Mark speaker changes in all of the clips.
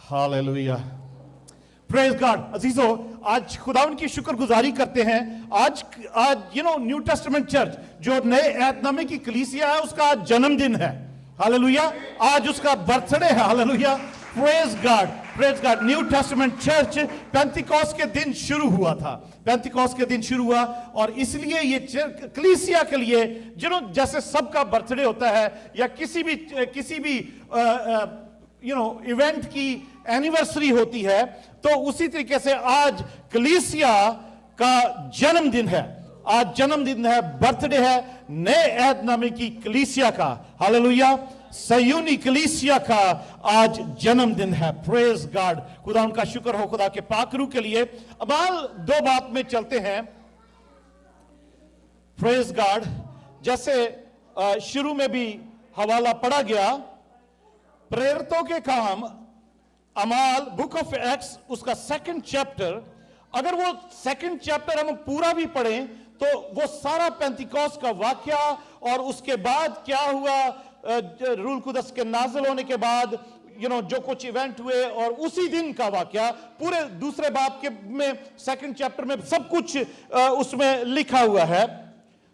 Speaker 1: Hallelujah, praise God. अजीजों, आज खुदावन की शुक्रगुजारी करते हैं। आज न्यू टेस्टामेंट चर्च जो नए एहदनामे की कलीसिया है, उसका आज जन्मदिन है। हालेलुया, आज उसका बर्थडे है। Hallelujah, praise God, praise God. New testament church Pentecost के दिन शुरू हुआ था, पेंटिकॉस्ट के दिन शुरू हुआ, और इसलिए ये कलीसिया के लिए जैसे सबका बर्थडे होता है या किसी भी इवेंट की एनिवर्सरी होती है, तो उसी तरीके से आज कलीसिया का जन्मदिन है। आज जन्मदिन है, बर्थडे है नए एहदनामे की कलीसिया का। हालेलुया, सयूनी कलीसिया का आज जन्मदिन है। प्रेज गॉड, खुदा उनका शुक्र हो, खुदा के पाकरू के लिए। अब दो बात में चलते हैं। प्रेज गॉड, जैसे शुरू में भी हवाला पढ़ा गया, प्रेरितों के काम अमाल, बुक ऑफ एक्ट्स, उसका 2nd चैप्टर। अगर वो 2nd चैप्टर हम पूरा भी पढ़ें तो वो सारा पेंटिकॉस्ट का वाक्या और उसके बाद क्या हुआ, रूल कुदस के नाज़िल होने के बाद जो कुछ इवेंट हुए, और उसी दिन का वाक्या पूरे दूसरे बाब के में 2nd चैप्टर में सब कुछ उसमें लिखा हुआ है।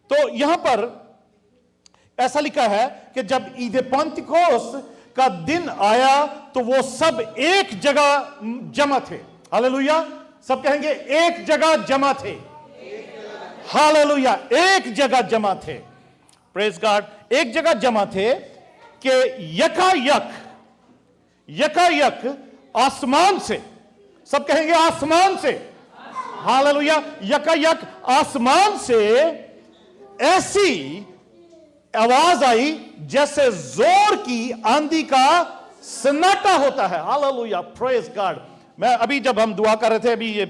Speaker 1: तो यहां पर ऐसा लिखा है कि जब ईद पेंटिकॉस्ट का दिन आया तो वो सब एक जगह जमा थे। हालेलुया, सब कहेंगे एक जगह जमा थे। हालेलुया, एक जगह जमा थे। प्रेज गॉड, एक जगह जमा थे कि यकायक आसमान से, सब कहेंगे आसमान से। हालेलुया, यकायक आसमान से ऐसी आवाज आई जैसे जोर की आंधी का सन्नाटा होता है। Hallelujah, praise God. मैं अभी जब हम दुआ कर रहे थे, अभी ये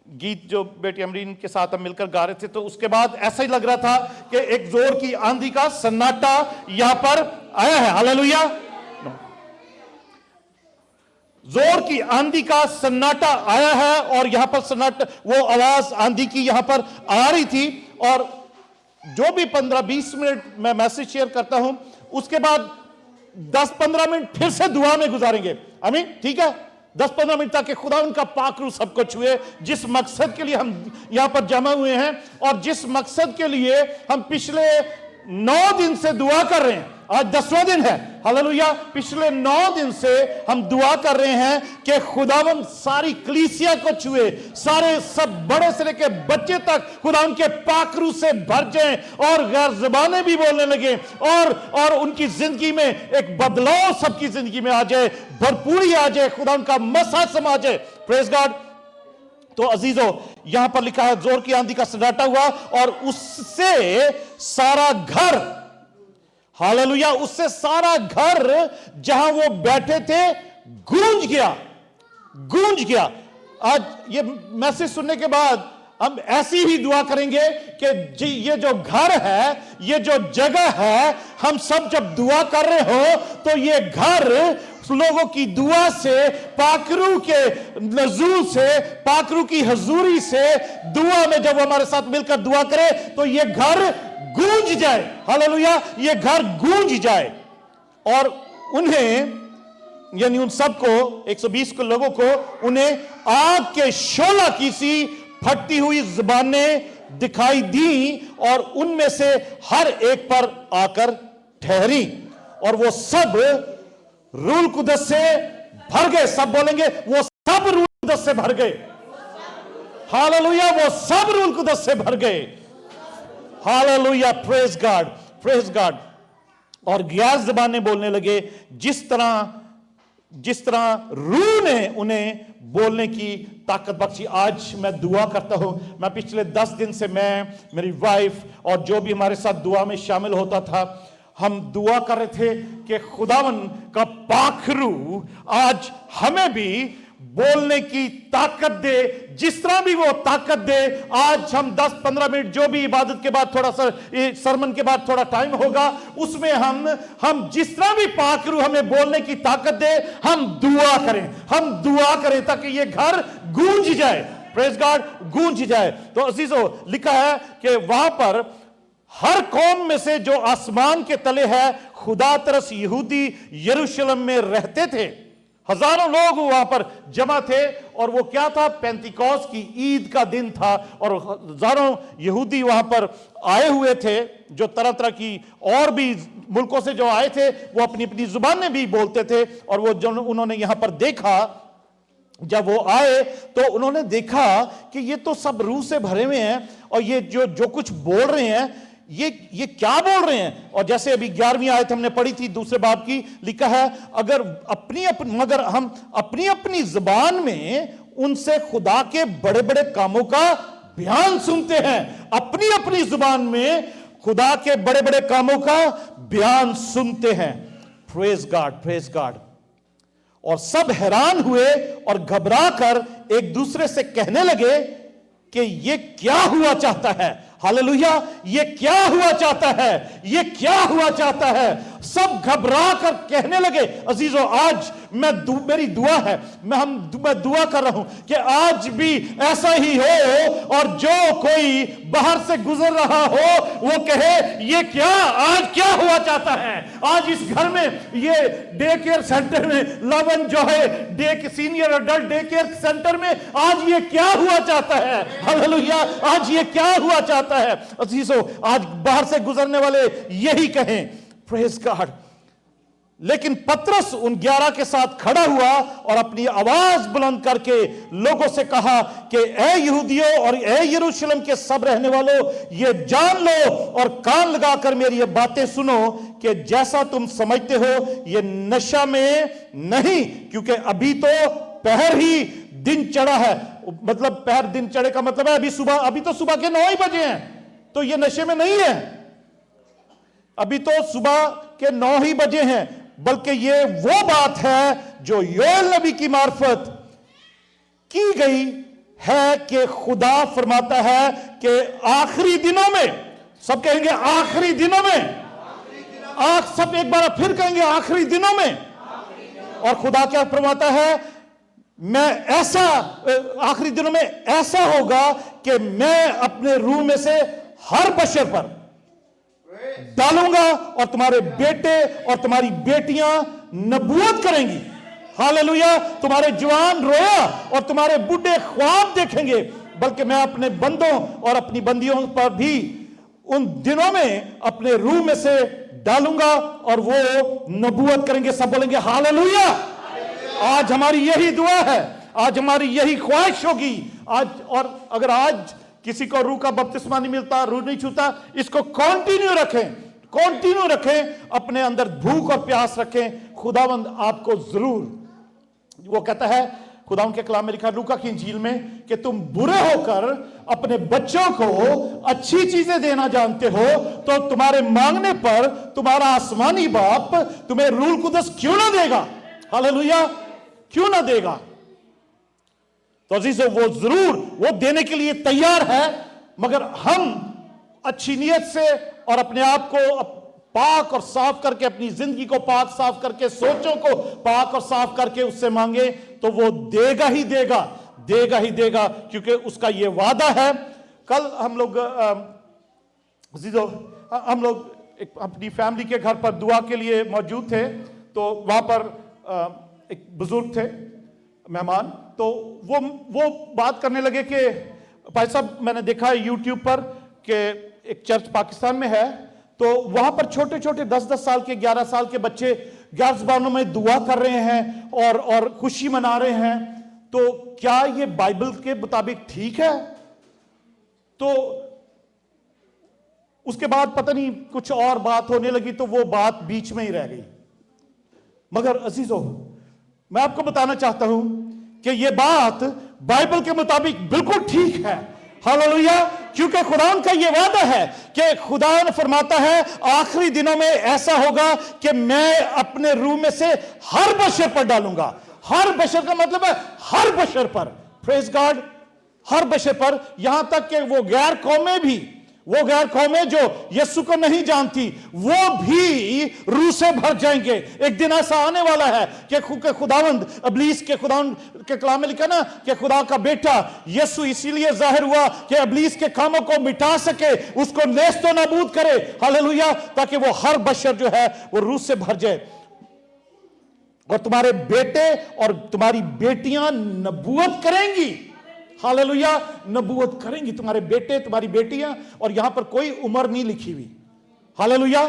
Speaker 1: गीत जो बेटी अमरीन के साथ हम मिलकर गा रहे थे, तो उसके बाद ऐसा ही लग रहा था कि एक जोर की आंधी का सन्नाटा यहां पर आया है। हालेलुया, जोर की आंधी का सन्नाटा आया है, और यहां पर सन्नाटा, वो आवाज आंधी की यहां पर आ रही थी। और जो भी 15-20 मिनट मैं मैसेज शेयर करता हूं, उसके बाद 10-15 मिनट फिर से दुआ में गुजारेंगे। आमीन, ठीक है, 10-15 मिनट ताकि खुदा उनका पाकरू सबको छुए, जिस मकसद के लिए हम यहां पर जमा हुए हैं और जिस मकसद के लिए हम पिछले 9 दिन से दुआ कर रहे हैं। आज 10वां दिन है। हालेलुया, पिछले 9 दिन से हम दुआ कर रहे हैं कि खुदावन सारी कलीसिया को छुए, सारे सब बड़े से लेकर बच्चे तक खुदा उनके पाकरू से भर जाएं और गैर ज़बानें भी बोलने लगे, और उनकी जिंदगी में एक बदलाव सबकी जिंदगी में आ जाए, भरपूरी आ जाए, खुदा उनका मसा समा जाए। Praise God. तो अजीजों, यहां पर लिखा है जोर की आंधी का सन्नाटा हुआ और उससे सारा घर, हालेलुया, उससे सारा घर जहां वो बैठे थे गूंज गया। आज ये मैसेज सुनने के बाद हम ऐसी ही दुआ करेंगे कि ये जो घर है, ये जो जगह है, हम सब जब दुआ कर रहे हो तो ये घर लोगों की दुआ से, पाकरू के नज़ूर से, पाकरू की हजूरी से, दुआ में जब हमारे साथ मिलकर दुआ करे तो ये घर गूंज जाए। हालेलुया, ये घर गूंज जाए, और उन्हें, यानी उन सबको, 120 को लोगों को, उन्हें आग के शोला की सी फटती हुई ज़बानें दिखाई दी, और उनमें से हर एक पर आकर ठहरी, और वो सब रूल कुदस से भर गए। सब बोलेंगे, वो सब रूल कुदस से भर गए। हालेलुया, वो सब रूल कुदस से भर गए। Hallelujah, praise God, praise God. और गैर ज़बानें बोलने लगे, जिस तरह रूह ने उन्हें बोलने की ताकत बख्शी। आज मैं दुआ करता हूं, मैं पिछले 10 दिन से, मैं, मेरी वाइफ और जो भी हमारे साथ दुआ में शामिल होता था, हम दुआ कर रहे थे कि खुदावन का पाखरू आज हमें भी बोलने की ताकत दे, जिस तरह भी वो ताकत दे। आज हम 10-15 मिनट, जो भी इबादत के बाद थोड़ा सा, सरमन के बाद थोड़ा टाइम होगा, उसमें हम जिस तरह भी पाकरू हमें बोलने की ताकत दे, हम दुआ करें ताकि ये घर गूंज जाए। प्रेज गॉड, गूंज जाए। तो अजीजों, लिखा है कि वहां पर हर कौम में से जो आसमान के तले है, खुदा तरस यहूदी यरूशलेम में रहते थे। हजारों लोग वहां पर जमा थे और वो क्या था, पेंतिकोस की ईद का दिन था और हजारों यहूदी वहां पर आए हुए थे जो तरह तरह की और भी मुल्कों से जो आए थे, वो अपनी अपनी जुबान में भी बोलते थे। और वो जो उन्होंने यहां पर देखा, जब वो आए तो उन्होंने देखा कि ये तो सब रूह से भरे हुए हैं और ये जो कुछ बोल रहे हैं ये क्या बोल रहे हैं। और जैसे अभी 11वीं आयत हमने पढ़ी थी दूसरे बाब की, लिखा है मगर हम अपनी अपनी जुबान में उनसे खुदा के बड़े बड़े कामों का बयान सुनते हैं। अपनी अपनी जुबान में खुदा के बड़े बड़े कामों का बयान सुनते हैं। Praise God, praise God. और सब हैरान हुए और घबरा कर एक दूसरे से कहने लगे कि ये क्या हुआ चाहता है। हालेलुया, ये क्या हुआ चाहता है, ये क्या हुआ चाहता है। सब घबरा कर कहने लगे। अजीजों, आज मेरी दुआ है, मैं दुआ कर रहा हूं कि आज भी ऐसा ही हो और जो कोई बाहर से गुजर रहा हो वो कहे ये क्या, आज क्या हुआ चाहता है। आज इस घर में, ये डे केयर सेंटर में, लवन जो है senior adult day care centre में, आज ये क्या हुआ चाहता है। हालेलुया, आज ये क्या हुआ चाहता है। अजीजों, आज बाहर से गुजरने वाले यही कहें, प्रेज गॉड। लेकिन पतरस उन 11 के साथ खड़ा हुआ और अपनी आवाज बुलंद करके लोगों से कहा कि ए यहूदियों और ए यरूशलेम के सब रहने वालों, ये जान लो और कान लगाकर मेरी ये बातें सुनो कि जैसा तुम समझते हो ये नशा में नहीं, क्योंकि अभी तो पहर ही दिन चढ़ा है। मतलब पहर दिन चढ़े का मतलब है अभी तो सुबह के 9 ही बजे हैं, तो ये नशे में नहीं है। अभी तो सुबह के 9 ही बजे हैं, बल्कि ये वो बात है जो योएल नबी की मार्फत की गई है कि खुदा फरमाता है कि आखिरी दिनों में, सब कहेंगे आखिरी दिनों में, सब एक बार फिर कहेंगे आखिरी दिनों में। और खुदा क्या फरमाता है, मैं ऐसा आखिरी दिनों में ऐसा होगा कि मैं अपने रूह में से हर बशर पर डालूंगा और तुम्हारे बेटे और तुम्हारी बेटियां नबूवत करेंगी। हालेलुया, तुम्हारे जवान रोया और तुम्हारे बूढ़े ख्वाब देखेंगे। बल्कि मैं अपने बंदों और अपनी बंदियों पर भी उन दिनों में अपने रूह में से डालूंगा और वो नबूवत करेंगे। सब बोलेंगे हालेलुया। आज हमारी यही दुआ है, आज हमारी यही ख्वाहिश होगी आज। और अगर आज किसी को रूह का बपतिस्मा नहीं मिलता, रूह नहीं छूता, इसको कंटिन्यू रखें, अपने अंदर भूख और प्यास रखें। खुदावंद आपको जरूर, वो कहता है खुदावंद के कलाम में लिखा लूका की इंजील में कि तुम बुरे होकर अपने बच्चों को अच्छी चीजें देना जानते हो, तो तुम्हारे मांगने पर तुम्हारा आसमानी बाप तुम्हें रूह कुदस क्यों ना देगा। हालेलुया, क्यों ना देगा। तो अजीजों, वो जरूर वो देने के लिए तैयार है, मगर हम अच्छी नीयत से और अपने आप को पाक और साफ करके, अपनी जिंदगी को पाक साफ करके, सोचों को पाक और साफ करके उससे मांगे तो वो देगा ही देगा, क्योंकि उसका ये वादा है। कल हम लोग एक अपनी फैमिली के घर पर दुआ के लिए मौजूद थे, तो वहां पर एक बुजुर्ग थे मेहमान, तो वो बात करने लगे कि भाई साहब, मैंने देखा है यूट्यूब पर कि एक चर्च पाकिस्तान में है, तो वहां पर छोटे छोटे 10-10 साल के 11 साल के बच्चे 11 ज़बानों में दुआ कर रहे हैं और खुशी मना रहे हैं। तो क्या ये बाइबल के मुताबिक ठीक है? तो उसके बाद पता नहीं कुछ और बात होने लगी, तो वो बात बीच में ही रह गई। मगर अजीजों, मैं आपको बताना चाहता हूं कि यह बात बाइबल के मुताबिक बिल्कुल ठीक है। हालेलुया, क्योंकि खुदा का यह वादा है कि खुदा ने फरमाता है आखिरी दिनों में ऐसा होगा कि मैं अपने रूह में से हर बशर पर डालूंगा। हर बशर का मतलब है हर बशर पर, प्रेज गॉड, हर बशर पर, यहां तक कि वो गैर कौमें जो यीशु को नहीं जानती, वो भी रूह से भर जाएंगे। एक दिन ऐसा आने वाला है कि खुदावंद इब्लीस के खुदावंद के कलाम में लिखा ना कि खुदा का बेटा यीशु इसीलिए जाहिर हुआ कि इब्लीस के कामों को मिटा सके, उसको नेस्तो नाबूद करे। हालेलुया, ताकि वो हर बशर जो है वो रूह से भर जाए। और तुम्हारे बेटे और तुम्हारी बेटियां नबूवत करेंगी। हालेलुया, नबूवत करेंगी तुम्हारे बेटे, तुम्हारी बेटियां। और यहां पर कोई उम्र नहीं लिखी हुई। हालेलुया।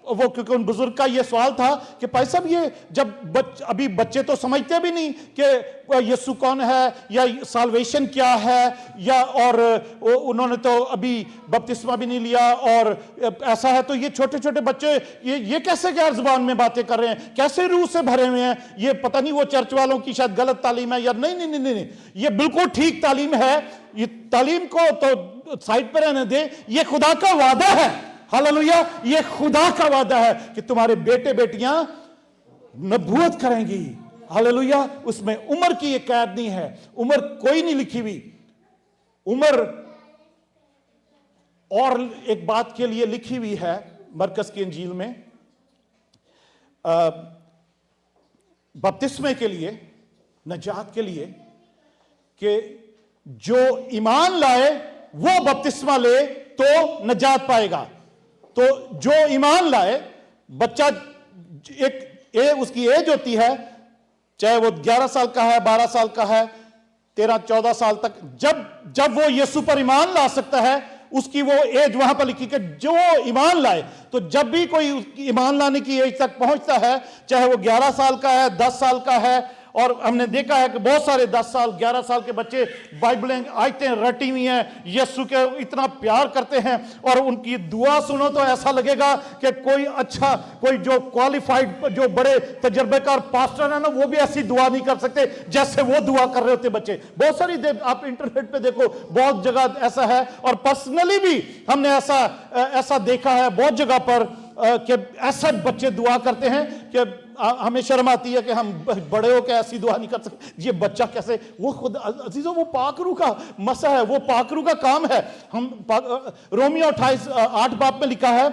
Speaker 1: वो क्योंकि उन बुजुर्ग का ये सवाल था कि भाई साहब ये जब अभी बच्चे तो समझते भी नहीं कि यीशु कौन है या साल्वेशन क्या है, या और उन्होंने तो अभी बपतिस्मा भी नहीं लिया, और ऐसा है तो ये छोटे छोटे बच्चे ये कैसे गैर जुबान में बातें कर रहे हैं, कैसे रूह से भरे हुए हैं, ये पता नहीं वो चर्च वालों की शायद गलत तालीम है या नहीं नहीं नहीं नहीं, नहीं। ये बिल्कुल ठीक तालीम है। ये तालीम को तो साइड पर रहने दे, ये खुदा का वादा है। हालेलुया, ये खुदा का वादा है कि तुम्हारे बेटे बेटियां नबूवत करेंगी। हालेलुया, उसमें उम्र की ये कैद नहीं है, उम्र कोई नहीं लिखी हुई। उम्र और एक बात के लिए लिखी हुई है मरकस की इंजील में, बपतिस्मे के लिए, नजात के लिए, कि जो ईमान लाए वो बपतिस्मा ले तो नजात पाएगा। तो जो ईमान लाए, बच्चा उसकी एज होती है, चाहे वो 11 साल का है, 12 साल का है, 13-14 साल तक, जब वो यीशु पर ईमान ला सकता है, उसकी वो एज वहां पर लिखी कि जो ईमान लाए। तो जब भी कोई ईमान लाने की एज तक पहुंचता है, चाहे वो 11 साल का है, 10 साल का है, और हमने देखा है कि बहुत सारे 10 साल 11 साल के बच्चे बाइबलें आयतें रटी हुई हैं, यीशु के इतना प्यार करते हैं, और उनकी दुआ सुनो तो ऐसा लगेगा कि कोई अच्छा, कोई जो क्वालिफाइड, जो बड़े तजर्बेकार पास्टर है ना, वो भी ऐसी दुआ नहीं कर सकते जैसे वो दुआ कर रहे होते बच्चे। बहुत सारी आप इंटरनेट पे देखो, बहुत जगह ऐसा है, और पर्सनली भी हमने ऐसा देखा है बहुत जगह पर कि ऐसा बच्चे दुआ करते हैं कि हमें शर्म आती है कि हम बड़े हो के ऐसी दुआ नहीं कर सकते। ये बच्चा कैसे, वो खुद अजीजों वो पाकरू का मसा है, वो पाकरू का काम है। रोमियो 28:8 बाब में लिखा है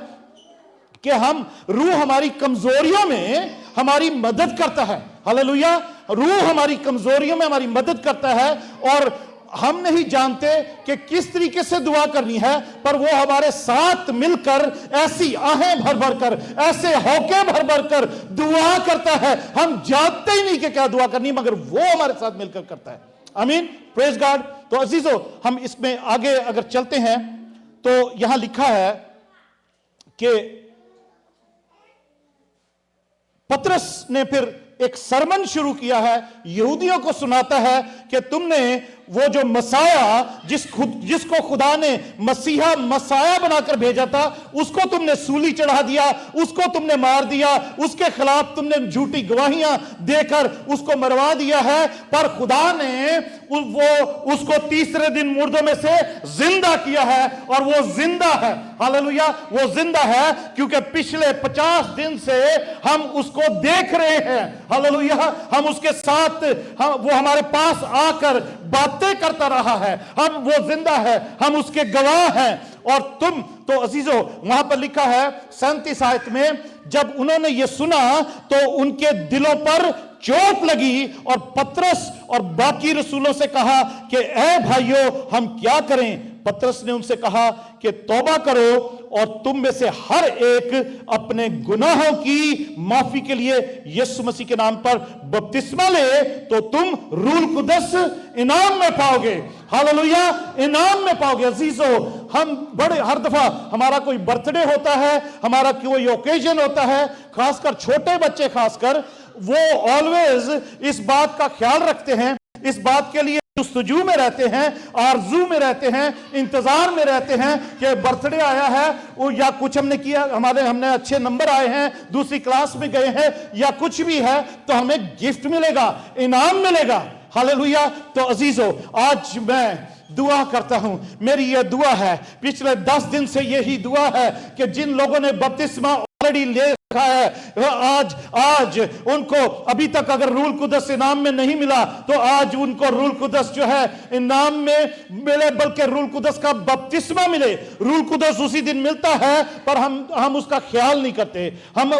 Speaker 1: कि हम रूह हमारी कमजोरियों में हमारी मदद करता है। हालेलुया, रूह हमारी कमजोरियों में हमारी मदद करता है, और हम नहीं जानते कि किस तरीके से दुआ करनी है, पर वो हमारे साथ मिलकर ऐसी आहें भर भर कर, ऐसे हौके भर भर कर दुआ करता है। हम जानते ही नहीं कि क्या दुआ करनी, मगर वो हमारे साथ मिलकर करता है। आमीन, प्रेज गॉड। तो अजीजों, हम इसमें आगे अगर चलते हैं तो यहां लिखा है कि पतरस ने फिर एक सरमन शुरू किया है, यहूदियों को सुनाता है कि तुमने वो जो मसाया, जिसको खुदा ने मसीहा मसाया बनाकर भेजा था, उसको तुमने सूली चढ़ा दिया, उसको तुमने मार दिया, उसके खिलाफ तुमने झूठी गवाहियां देकर उसको मरवा दिया है। पर खुदा ने उसको तीसरे दिन मुर्दों में से जिंदा किया है, और वो जिंदा है। हालेलुया, वो जिंदा है क्योंकि पिछले 50 दिन से हम उसको देख रहे हैं। हालेलुया, हम उसके साथ, वो हमारे पास आकर बातें करता रहा है, वो जिंदा है, हम उसके गवाह हैं। और तुम तो अजीजों, वहां पर लिखा है 37 आयत में, जब उन्होंने ये सुना तो उनके दिलों पर चोट लगी, और पतरस और बाकी रसूलों से कहा कि ऐ भाइयों, हम क्या करें? पतरस ने उनसे कहा कि तौबा करो और तुम में से हर एक अपने गुनाहों की माफी के लिए यीशु मसीह के नाम पर बपतिस्मा ले, तो तुम रूह कुदस इनाम में पाओगे। हालेलुया, इनाम में पाओगे। अजीजों, हम बड़े, हर दफा हमारा कोई बर्थडे होता है, हमारा कोई ओकेजन होता है, खासकर छोटे बच्चे, खासकर वो ऑलवेज इस बात का ख्याल रखते हैं, इस बात के लिए जुस्तजू में रहते हैं, आरजू में रहते हैं, इंतजार में रहते हैं कि बर्थडे आया है, या कुछ हमने किया, हमने अच्छे नंबर आए हैं, दूसरी क्लास में गए हैं, या कुछ भी है, तो हमें गिफ्ट मिलेगा, इनाम मिलेगा। हालेलुया। तो अजीजों, आज मैं दुआ करता हूं, मेरी यह दुआ है, पिछले 10 दिन से यही दुआ है कि जिन लोगों ने बपतिस्मा ऑलरेडी ले रखा है, आज उनको अभी तक अगर रूह कुदस इनाम में नहीं मिला, तो आज उनको रूह कुदस जो है इनाम में मिले, बल्कि रूह कुदस का बपतिस्मा मिले। रूह कुदस उसी दिन मिलता है, पर हम उसका ख्याल नहीं करते, हम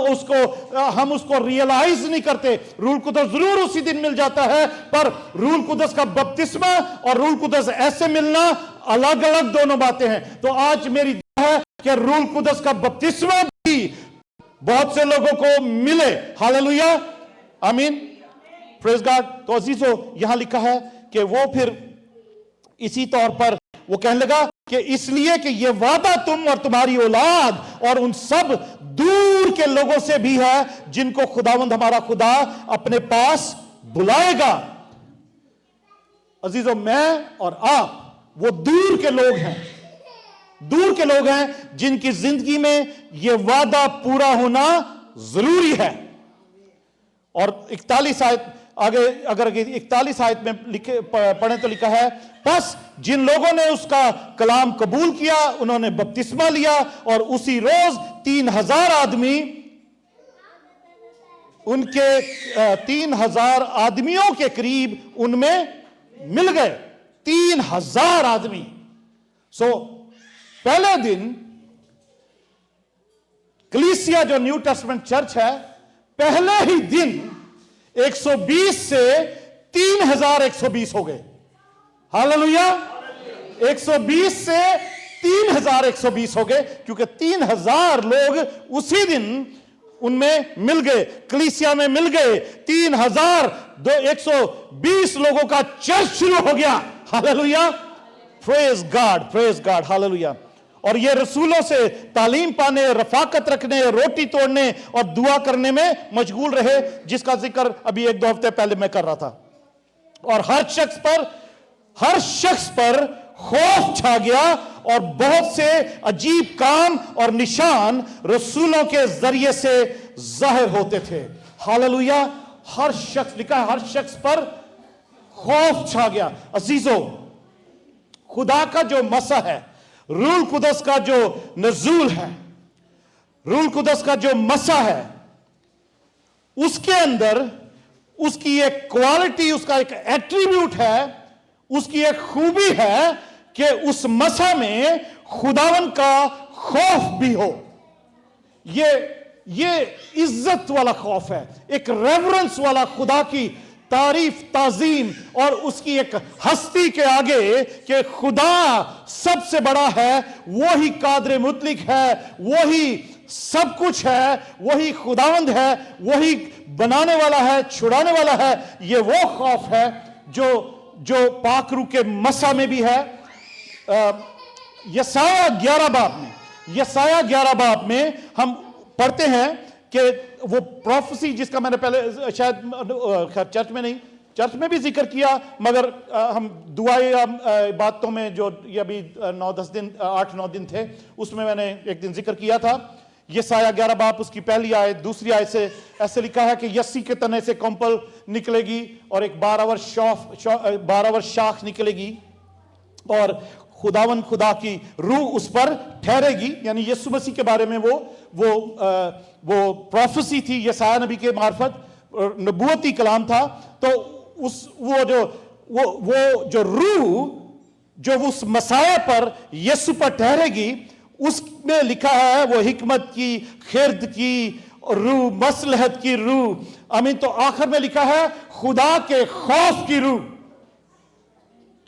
Speaker 1: उसको रियलाइज नहीं करते। रूह कुदस जरूर उसी दिन मिल जाता है, पर रूह कुदस का बपतिस्मा और रूह कुदस ऐसे मिलना अलग अलग दोनों बातें हैं। तो आज मेरी दुआ है कि रूह कुदस का बपतिस्मा भी बहुत से लोगों को मिले। हालेलुया। आमीन, प्रेज गॉड। तो अजीजों, यहां लिखा है कि वो फिर इसी तौर पर वो कहने लगा कि इसलिए कि ये वादा तुम और तुम्हारी औलाद और उन सब दूर के लोगों से भी है जिनको खुदावंद हमारा खुदा अपने पास बुलाएगा। अजीजों, मैं और आप वो दूर के लोग हैं, दूर के लोग हैं जिनकी जिंदगी में यह वादा पूरा होना जरूरी है। और 41 आयत आगे, अगर 41 आयत में लिखे पढ़ें तो लिखा है, बस जिन लोगों ने उसका कलाम कबूल किया उन्होंने बपतिस्मा लिया और उसी रोज 3000 आदमी, उनके 3000 आदमियों के करीब उनमें मिल गए। 3000 आदमी। पहले दिन कलीसिया जो न्यू टेस्टमेंट चर्च है, पहले ही दिन 120 से 3120 हो गए। हालेलुया। 120 से 3120 हो गए, क्योंकि 3000 लोग उसी दिन उनमें मिल गए, कलीसिया में मिल गए। 120 लोगों का चर्च शुरू हो गया। Hallelujah, praise God, praise God, hallelujah. और ये रसूलों से तालीम पाने, रफाकत रखने, रोटी तोड़ने और दुआ करने में मशगूल रहे, जिसका जिक्र अभी 1-2 हफ्ते पहले मैं कर रहा था। और हर शख्स पर खौफ छा गया और बहुत से अजीब काम और निशान रसूलों के जरिए से जाहिर होते थे। हालेलुया। हर शख्स, लिखा है, हर शख्स पर खौफ छा गया। अजीजों, खुदा का जो मसा है, रूह कुदस का जो नजूल है, रूह कुदस का जो मसा है, उसके अंदर उसकी एक क्वालिटी, उसका एक एट्रीब्यूट है, उसकी एक खूबी है कि उस मसा में खुदावन का खौफ भी हो। ये इज्जत वाला खौफ है, एक रेवरेंस वाला, खुदा की तारीफ, ताजीम और उसकी एक हस्ती के आगे कि खुदा सबसे बड़ा है, वही कादर मुतलिक है, वही सब कुछ है, वही खुदावंद है, वही बनाने वाला है, छुड़ाने वाला है। ये वो खौफ है जो पाकरू के मसा में भी है। यसाया 11 बाब में हम पढ़ते हैं कि वो प्रोफेसी जिसका मैंने पहले शायद चर्च में नहीं, चर्च में भी जिक्र किया, मगर हम दुआई बातों में जो ये अभी 9-10 दिन 8-9 दिन थे, उसमें मैंने एक दिन जिक्र किया था। यसाया 11 बाब उसकी पहली आयत, दूसरी आयत से ऐसे लिखा है कि यस्सी के तने से कंपल निकलेगी और एक 12 वर्ष शाख निकलेगी और खुदावन खुदा की रूह उस पर ठहरेगी। यानी यीशु मसीह के बारे में वो प्रोफेसी थी, यसाया नबी के मार्फत नबूवती कलाम था। तो वो जो रूह जो उस मसाया पर, यीशु पर ठहरेगी, उसमें लिखा है वो हिकमत की, खिर्द की रूह, मसलहत की रूह। आमीन। तो आखिर में लिखा है खुदा के खौफ की रूह।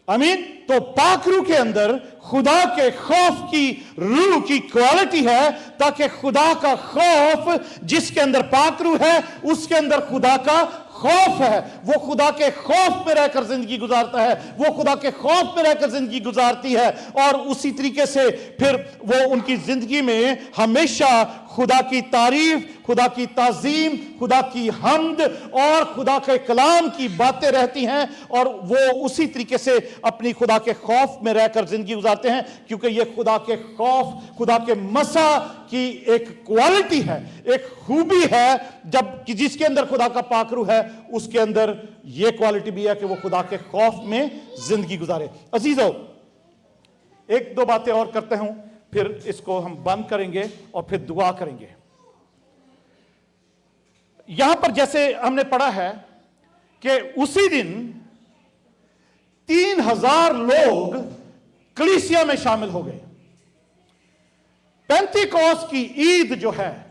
Speaker 1: आमीन। तो पाकरू के अंदर खुदा के खौफ की रूह की क्वालिटी है, ताकि खुदा का खौफ जिसके अंदर पाकरू है, उसके अंदर खुदा का खौफ है। वो खुदा के खौफ में रहकर जिंदगी गुजारता है, वो खुदा के खौफ में रहकर जिंदगी गुजारती है। और उसी तरीके से फिर वो उनकी जिंदगी में हमेशा खुदा की तारीफ, खुदा की ताजीम, खुदा की हम्द और खुदा के कलाम की बातें रहती हैं। और वो उसी तरीके से अपनी खुदा के खौफ में रहकर जिंदगी गुजारते हैं, क्योंकि ये खुदा के खौफ, खुदा के मसा की एक क्वालिटी है, एक खूबी है। जब कि जिसके अंदर खुदा का पाकरू है, उसके अंदर यह क्वालिटी भी है कि वो खुदा के खौफ में जिंदगी गुजारे। अजीजों, 1-2 बातें और करते हूं, फिर इसको हम बंद करेंगे और फिर दुआ करेंगे। यहां पर जैसे हमने पढ़ा है कि उसी दिन 3000 लोग कलीसिया में शामिल हो गए। पेंतिकोस्त की ईद जो है,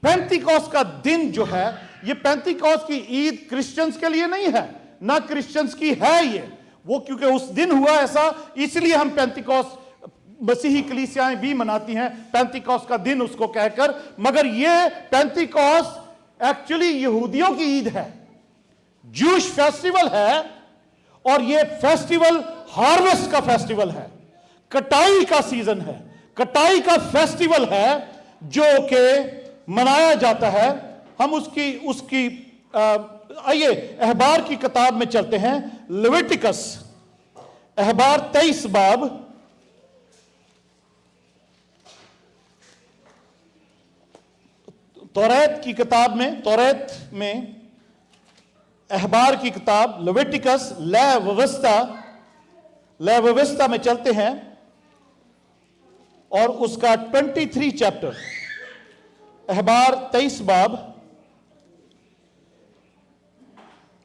Speaker 1: पेंतिकोस्त का दिन जो है, ये पेंतिकोस्त की ईद क्रिश्चियंस के लिए नहीं है, ना क्रिश्चियंस की है ये। वो क्योंकि उस दिन हुआ ऐसा, इसलिए हम पेंतिकोस्त, मसीही कलीसियाएं भी मनाती हैं पेंतिकोस्त का दिन उसको कहकर। मगर ये पेंतिकोस्त एक्चुअली यहूदियों की ईद है। जूश फेस्टिवल है और ये फेस्टिवल हार्वेस्ट का फेस्टिवल है, कटाई का सीजन है, कटाई का फेस्टिवल है जो कि मनाया जाता है। हम उसकी आइए अहबार की किताब में चलते हैं। लेविटिकस अहबार 23 बाब, तौरात की किताब में, तौरात में अहबार की किताब लेविटिकस लय व्यवस्था में चलते हैं और उसका 23 चैप्टर, अहबार 23 बाब,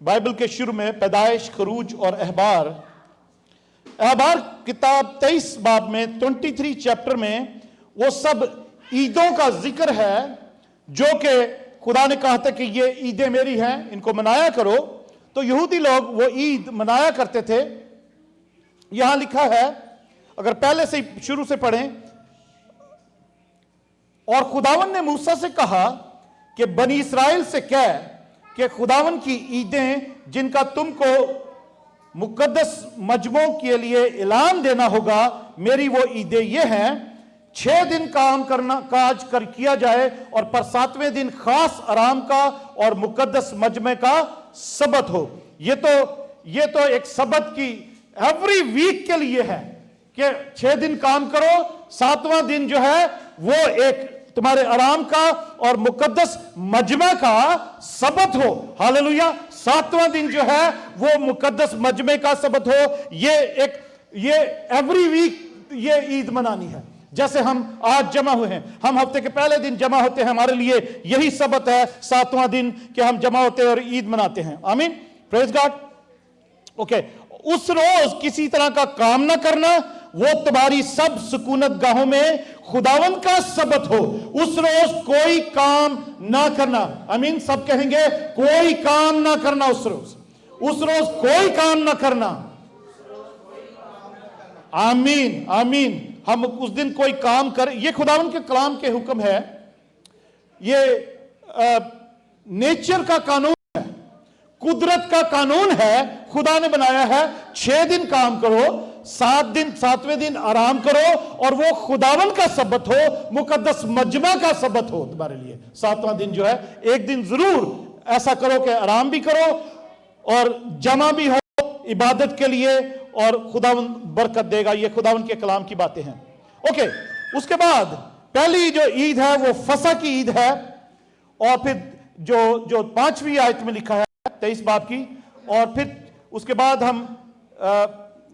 Speaker 1: बाइबल के शुरू में पैदाइश, खरूज और अहबार किताब 23 बाब में 23 चैप्टर में वो सब ईदों का जिक्र है जो कि खुदा ने कहा था कि ये ईदें मेरी हैं, इनको मनाया करो। तो यहूदी लोग वो ईद मनाया करते थे। यहां लिखा है, अगर पहले से शुरू से पढ़ें, और खुदावन ने मूसा से कहा कि बनी इस्राएल से कह कि खुदावन की ईदें जिनका तुमको मुकद्दस मजमों के लिए ऐलान देना होगा, मेरी वो ईदें ये हैं, 6 दिन काम करना काज कर किया जाए और पर 7वें दिन खास आराम का और मुकद्दस मजमे का सबत हो। ये तो एक सबत की एवरी वीक के लिए है कि 6 दिन काम करो, 7वां दिन जो है वो एक तुम्हारे आराम का और मुकद्दस मजमे का सबत हो। हालेलुया। 7वां दिन जो है वो मुकद्दस मजमे का सबत हो। ये एवरी वीक ये ईद मनानी है। जैसे हम आज जमा हुए हैं, हम हफ्ते के पहले दिन जमा होते हैं, हमारे लिए यही सबत है 7वां दिन कि हम जमा होते हैं और ईद मनाते हैं। आमीन, प्रेज गॉड। ओके, उस रोज किसी तरह का काम ना करना, वो तुम्हारी सब सुकूनत गाहों में खुदावन का सबत हो। उस रोज कोई काम ना करना। आमीन, सब कहेंगे कोई काम ना करना। उस रोज कोई काम ना करना। आमीन आमीन। हम उस दिन कोई काम कर, ये खुदावन के कलाम के हुक्म है, ये नेचर का कानून है, कुदरत का कानून है। खुदा ने बनाया है 6 दिन काम करो, 7वें दिन आराम करो और वो खुदावन का सबत हो, मुकद्दस मजमा का सबत हो तुम्हारे लिए। 7वां दिन जो है, एक दिन जरूर ऐसा करो कि आराम भी करो और जमा भी हो इबादत के लिए, और खुदावन बरकत देगा। ये खुदावन के कलाम की बातें हैं। ओके, उसके बाद पहली जो ईद है वो फसह की ईद है, और फिर जो 5वीं आयत में लिखा है 23 बाब की, और फिर उसके बाद हम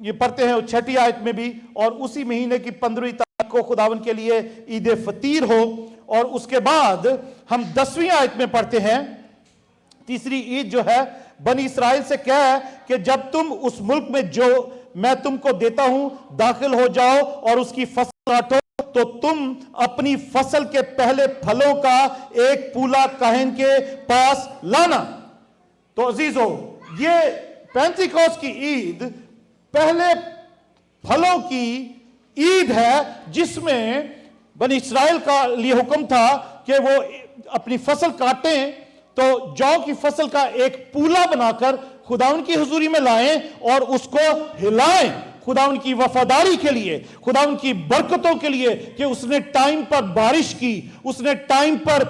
Speaker 1: ये पढ़ते हैं 6ठी आयत में भी, और उसी महीने की 15वीं तारीख को खुदावन के लिए ईद फतीर हो। और उसके बाद हम 10वीं आयत में पढ़ते हैं, तीसरी ईद जो है, बनी इस्राएल से कह कि जब तुम उस मुल्क में जो मैं तुमको देता हूं दाखिल हो जाओ और उसकी फसल काटो, तो तुम अपनी फसल के पहले फलों का एक पूला काहिन के पास लाना। तो अजीजों, ये पेंतिकोस्त की ईद पहले फलों की ईद है, जिसमें बनी इस्राएल का लिए हुक्म था कि वो अपनी फसल काटें तो जौ की फसल का एक पूला बनाकर खुदावन की हुजूरी में लाएं और उसको हिलाएं, खुदावन की वफादारी के लिए, खुदावन की बरकतों के लिए कि उसने टाइम पर बारिश की, उसने टाइम पर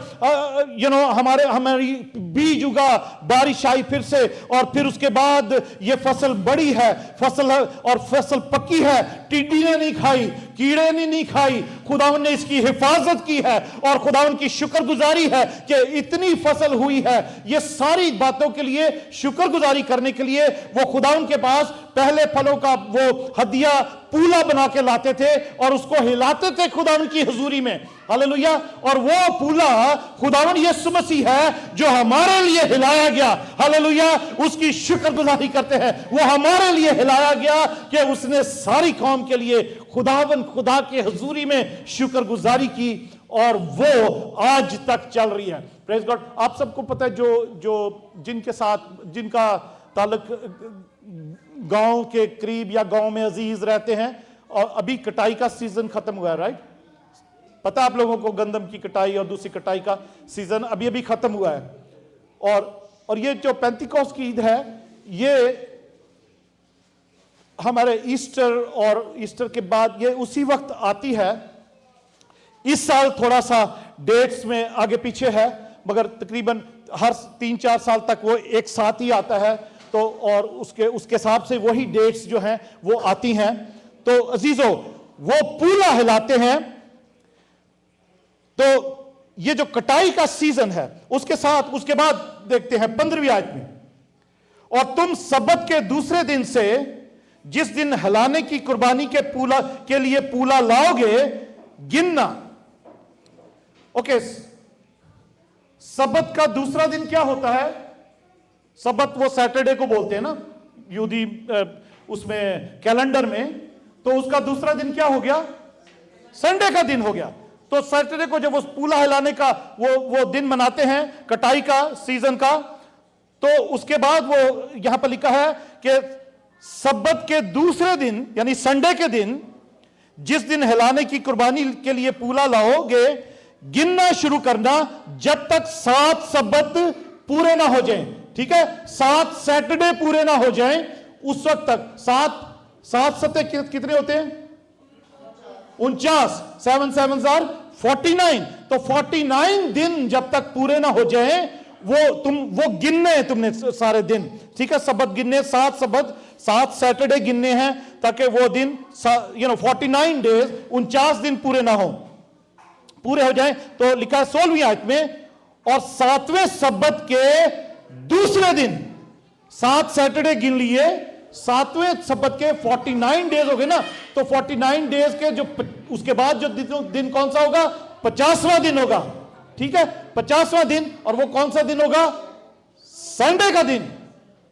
Speaker 1: हमारी बीज उगा, बारिश आई फिर से, और फिर उसके बाद ये फसल बड़ी है, फसल पक्की है, टिड्डी ने नहीं खाई, कीड़े ने नहीं खाई, खुदावन ने इसकी हिफाजत की है और खुदावन की शुक्रगुजारी है कि इतनी फसल हुई है। ये सारी बातों के लिए शुक्रगुजारी करने के लिए वो खुदावन के पास पहले फलों का वो हदिया पूला बना के लाते थे और उसको हिलाते थे खुदावन की हुजूरी में। हालेलुया। और वो पूला खुदावन यीशु मसीह है जो हमारे लिए हिलाया गया। हालेलुया। उसकी शुक्रगुजारी करते हैं, वो हमारे लिए हिलाया गया कि उसने सारी कौम के लिए खुदा के हुजूरी में शुक्रगुजारी की, और वो आज तक चल रही है। Praise God. आप सबको पता है जिनका ताल्लुक गांव के करीब या गांव में अजीज रहते हैं, और अभी कटाई का सीजन खत्म हुआ है, राइट? पता है आप लोगों को, गंदम की कटाई और दूसरी कटाई का सीजन अभी अभी खत्म हुआ है। और और ये जो पेंतिकोस्त की ईद है, ये हमारे ईस्टर और ईस्टर के बाद ये उसी वक्त आती है। इस साल थोड़ा सा डेट्स में आगे पीछे है, मगर तकरीबन हर 3-4 साल तक वो एक साथ ही आता है। तो और उसके हिसाब से वही डेट्स जो हैं वो आती हैं। तो अजीजों, वो पूला हिलाते हैं। तो ये जो कटाई का सीजन है उसके साथ, उसके बाद देखते हैं 15वीं आयत में, और तुम सब्बत के दूसरे दिन से जिस दिन हिलाने की कुर्बानी के लिए पूला लाओगे गिनना। ओके, सब्बत का दूसरा दिन क्या होता है? सब्बत वो सैटरडे को बोलते हैं ना यहूदी उसमें कैलेंडर में। तो उसका दूसरा दिन क्या हो गया? संडे का दिन हो गया। तो सैटरडे को जब वो पूला हिलाने का वो दिन मनाते हैं, कटाई का सीजन का, तो उसके बाद वो यहां पर लिखा है कि सब्बत के दूसरे दिन यानी संडे के दिन जिस दिन हिलाने की कुर्बानी के लिए पूला लाओगे गिनना शुरू करना जब तक 7 सब्बत पूरे ना हो जाएं। ठीक है, 7 सैटरडे पूरे ना हो जाएं उस वक्त तक। 7 सत्ते कितने होते हैं? 49। 7 7 आर 49। तो 49 दिन जब तक पूरे ना हो जाएं वो गिनने हैं तुमने सारे दिन। ठीक है, सब्बत गिनने, 7 सब्बत, 7 सैटरडे गिनने हैं ताकि वो दिन 49 डेज, 49 दिन पूरे ना हो, पूरे हो जाएं। तो लिखा है 16वीं आयत में, और 7वें सब्बत के दूसरे दिन, 7 सैटरडे गिन लिए, 7वें सब्बत के 49 डेज हो गए ना। तो 49 डेज के जो उसके बाद जो दिन कौन सा होगा? 50वां दिन होगा। ठीक है, 50वां दिन। और वो कौन सा दिन होगा? संडे का दिन।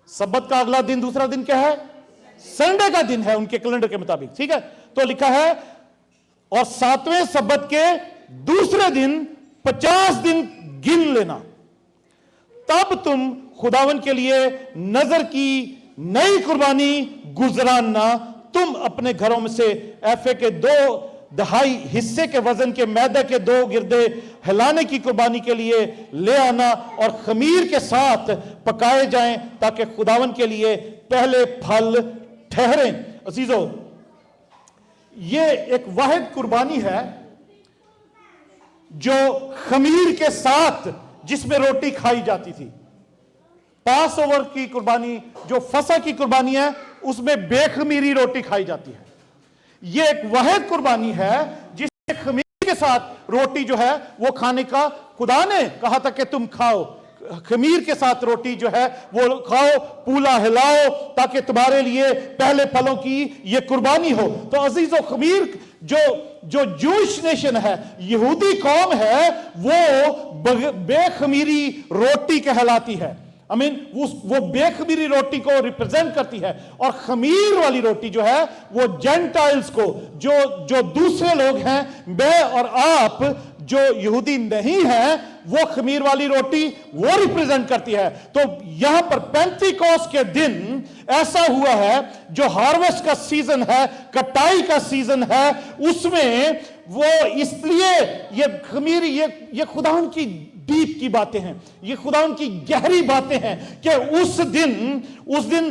Speaker 1: सब्बत का अगला दिन, दूसरा दिन क्या है? संडे का दिन है उनके कैलेंडर के मुताबिक। ठीक है, तो लिखा है और 7वें सब्बत के दूसरे दिन 50 दिन गिन लेना, तब तुम खुदावन के लिए नजर की नई कुर्बानी गुजराना। तुम अपने घरों में से एफे के 2/2 हिस्से के वजन के मैदे के 2 गिरदे हिलाने की कुर्बानी के लिए ले आना और खमीर के साथ पकाए जाएं ताकि खुदावन के लिए पहले फल ठहरें। अजीजों, ये एक वाहिद कुर्बानी है जो खमीर के साथ जिसमें रोटी खाई जाती थी। पास ओवर की कुर्बानी, जो फसा की कुर्बानी है, उसमें बेखमीरी रोटी खाई जाती है। यह एक वाहिद कुर्बानी है जिसमें खमीर के साथ रोटी जो है वो खाने का खुदा ने कहा था कि तुम खाओ, खमीर के साथ रोटी जो है वो खाओ, पूला हिलाओ ताकि तुम्हारे लिए पहले फलों की ये कुर्बानी हो। तो अजीजों, खमीर जो जूश नेशन है, यहूदी कौम है, वो बेखमीरी रोटी कहलाती है। वो बेखमीरी रोटी को रिप्रेजेंट करती है। और खमीर वाली रोटी जो है वो जेंटाइल्स को, जो दूसरे लोग हैं, मैं और आप जो यहूदी नहीं है, वो खमीर वाली रोटी वो रिप्रेजेंट करती है। तो यहां पर पेंतिकोस्त के दिन ऐसा हुआ है, जो हार्वेस्ट का सीजन है, कटाई का सीजन है, उसमें वो इसलिए ये खमीर, ये खुदावन की डीप की बातें हैं, ये खुदावन की गहरी बातें हैं कि उस दिन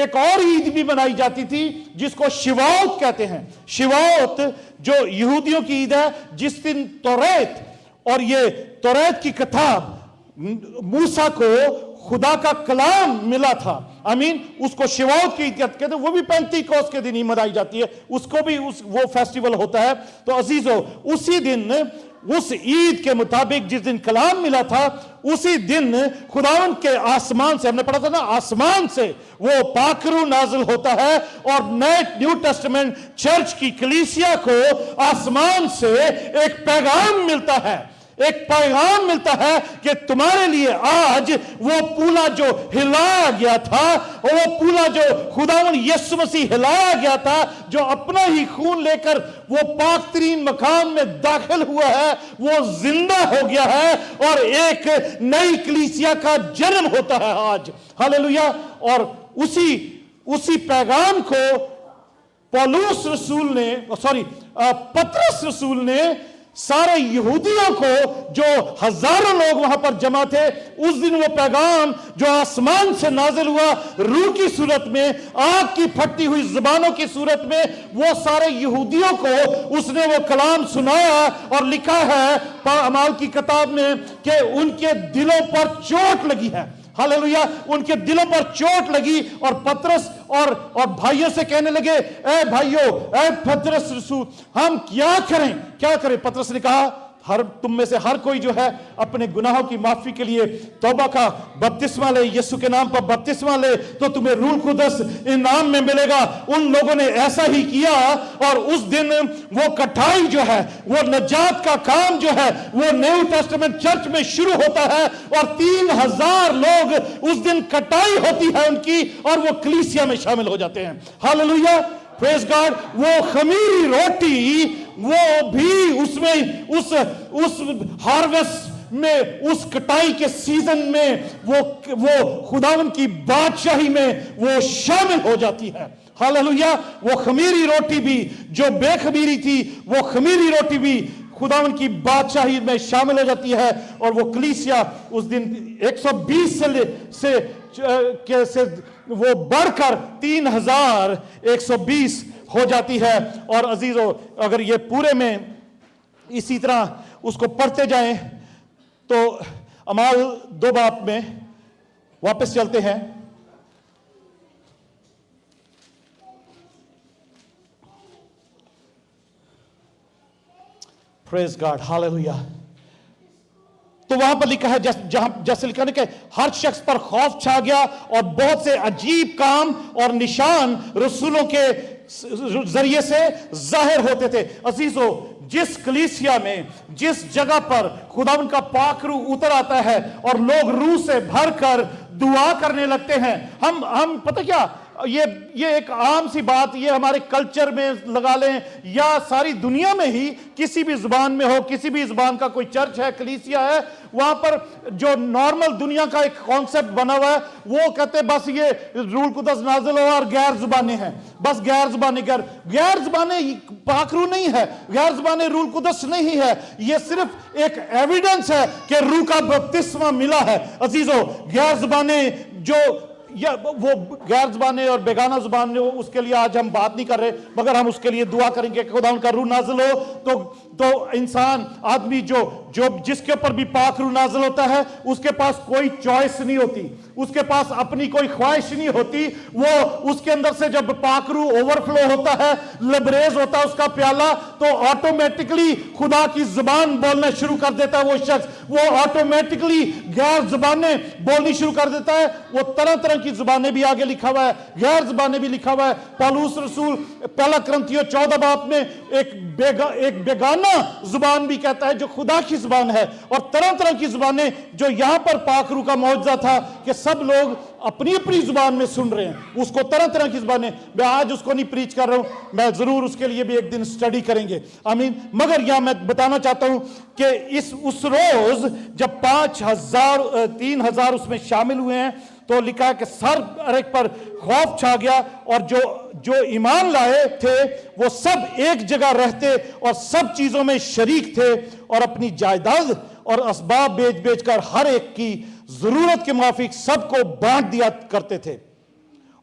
Speaker 1: एक और ईद भी मनाई जाती थी जिसको शिवाओत कहते हैं। शिवाओत जो यहूदियों की ईद है, जिस दिन तौरात, और ये तौरात की किताब मूसा को खुदा का कलाम मिला था, उसको शिवाओत की ईद कहते हैं। वो भी पेंतिकोस्त के दिन ही मनाई जाती है, उसको भी वो फेस्टिवल होता है। तो अजीजों, उसी दिन, उस ईद के मुताबिक जिस दिन कलाम मिला था, उसी दिन खुदावन के आसमान से, हमने पढ़ा था ना, आसमान से वो पाकरू नाजिल होता है और न्यू टेस्टामेंट चर्च की कलीसिया को आसमान से एक पैगाम मिलता है, एक पैगाम मिलता है कि तुम्हारे लिए आज वो पूला जो हिलाया गया था, और वो पूला जो खुदावन यीशु मसीह हिलाया गया था, जो अपना ही खून लेकर वो पाक तरीन मकान में दाखिल हुआ है, वो जिंदा हो गया है और एक नई कलीसिया का जन्म होता है आज। हालेलुया। और उसी पैगाम को पतरस रसूल ने सारे यहूदियों को, जो हजारों लोग वहां पर जमा थे, उस दिन वो पैगाम जो आसमान से नाजिल हुआ रूह की सूरत में, आग की फटती हुई जुबानों की सूरत में, वो सारे यहूदियों को उसने वो कलाम सुनाया। और लिखा है अमाल की किताब में कि उनके दिलों पर चोट लगी है। हालेलुया, उनके दिलों पर चोट लगी। और पतरस और भाइयों से कहने लगे, ए भाइयों, ए पतरस रसूल, हम क्या करें? पतरस ने कहा, तुम में से हर कोई जो है अपने गुनाहों की माफी के लिए तौबा का बपतिस्मा ले, यीशु के नाम पर बपतिस्मा ले, तो तुम्हें रूह कुदस इनाम में मिलेगा। उन लोगों ने ऐसा ही किया और उस दिन वो कटाई जो है, वो नजात का काम जो है, वो न्यू टेस्टामेंट चर्च में शुरू होता है। और 3000 लोग उस दिन कटाई होती है उनकी, और वो कलीसिया में शामिल हो जाते हैं। Hallelujah, praise God. वो खमीरी रोटी, वो भी उसमें उस हार्वेस्ट में, उस कटाई के सीजन में वो खुदावन की बादशाही में वो शामिल हो जाती है। हालेलुया, वो खमीरी रोटी भी जो बेखमीरी थी, वो खमीरी रोटी भी खुदावन की बादशाही में शामिल हो जाती है। और वो कलीसिया उस दिन 120 से वो बढ़कर 3120 हो जाती है। और अजीजों, अगर ये पूरे में इसी तरह उसको पढ़ते जाएं तो अमाल 2 बाब में वापस चलते हैं। Praise God, hallelujah. तो वहां पर लिखा है, जैसे लिखा है कि हर शख्स पर खौफ छा गया और बहुत से अजीब काम और निशान रसूलों के जरिए से जाहिर होते थे। अजीजों, जिस कलीसिया में, जिस जगह पर खुदावन का पाक रूह उतर आता है और लोग रूह से भरकर दुआ करने लगते हैं, हम पता क्या, ये एक आम सी बात, ये हमारे कल्चर में लगा लें या सारी दुनिया में ही किसी भी जुबान में हो, किसी भी जुबान का कोई चर्च है, कलीसिया है, वहां पर जो नॉर्मल दुनिया का एक कॉन्सेप्ट बना हुआ है, वो कहते हैं बस ये रूह कुदस नाजिल हो और गैर जुबानें हैं, बस गैर जुबानें पाकरू नहीं है, गैर जुबानें रूह कुदस नहीं है। ये सिर्फ एक एविडेंस है कि रूह का बपतिस्मा मिला है। अजीजों, गैर जुबानें जो, या वो गैर जुबानें और बेगाना जुबान, उसके लिए आज हम बात नहीं कर रहे, मगर हम उसके लिए दुआ करेंगे कि खुदा उनका रूह नाजिल हो। तो इंसान, आदमी जो जिसके ऊपर भी पाक रूह नाजिल होता है, उसके पास कोई चॉइस नहीं होती, उसके पास अपनी कोई ख्वाहिश नहीं होती। वो उसके अंदर से जब पाक रूह ओवरफ्लो होता है, लबरेज होता है उसका प्याला, तो ऑटोमेटिकली खुदा की जुबान बोलना शुरू कर देता है वो शख्स, वो ऑटोमेटिकली गैर जुबानें बोलनी शुरू कर देता है। वो तरह तरह की जुबानें भी आगे लिखा हुआ है, गैर जुबानें भी लिखा हुआ है। पौलुस रसूल 1 कुरिन्थियों 14 बाब में एक बेगाना जुबान भी कहता है जो खुदा की जुबान है। और तरह तरह की जुबानें, जो यहां पर पाक रूह का मौजूदा था कि सब लोग अपनी अपनी जुबान में सुन रहे हैं उसको, तरह तरह की जुबानें। मैं आज उसको नहीं प्रीच कर रहा हूं, मैं जरूर उसके लिए भी एक दिन स्टडी करेंगे, आमीन। मगर यहां मैं बताना चाहता हूं कि उस रोज जब 3000 उसमें शामिल हुए हैं, तो लिखा है कि सर एक पर खौफ छा गया और जो ईमान लाए थे वो सब एक जगह रहते और सब चीजों में शरीक थे और अपनी जायदाद और असबाब बेच बेचकर हर एक की जरूरत के मुताबिक सबको बांट दिया करते थे।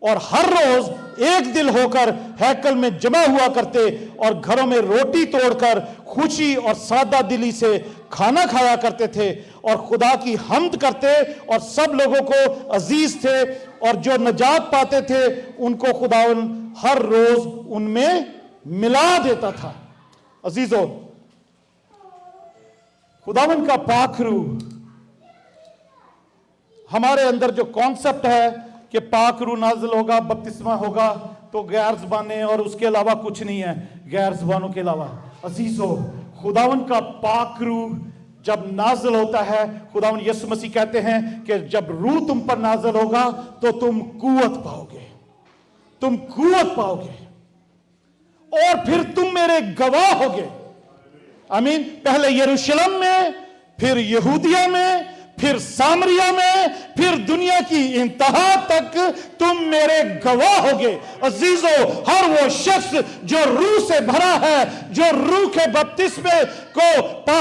Speaker 1: और हर रोज एक दिल होकर हैकल में जमा हुआ करते और घरों में रोटी तोड़कर खुशी और सादा दिली से खाना खाया करते थे और खुदा की हम्द करते और सब लोगों को अजीज थे। और जो नजात पाते थे उनको खुदावन हर रोज उनमें मिला देता था। अजीजों, खुदावन का पाक रूह, हमारे अंदर जो कॉन्सेप्ट है कि पाक रूह नाजिल होगा, बपतिस्मा होगा, तो गैर जुबानें और उसके अलावा कुछ नहीं है, गैर जुबानों के अलावा। अजीजों, खुदावन का पाक रूह जब नाजिल होता है, खुदावन यीशु मसीह कहते हैं कि जब रूह तुम पर नाजिल होगा तो तुम कुव्वत पाओगे, तुम कुव्वत पाओगे और फिर तुम मेरे गवाह होगे। आमीन। पहले यरूशलेम में, फिर यहूदिया में, फिर सामरिया में, फिर दुनिया की इंतहा तक तुम मेरे गवाह होगे। अजीजों, हर वो शख्स जो रूह से भरा है, जो रूह के बपतिस्मे को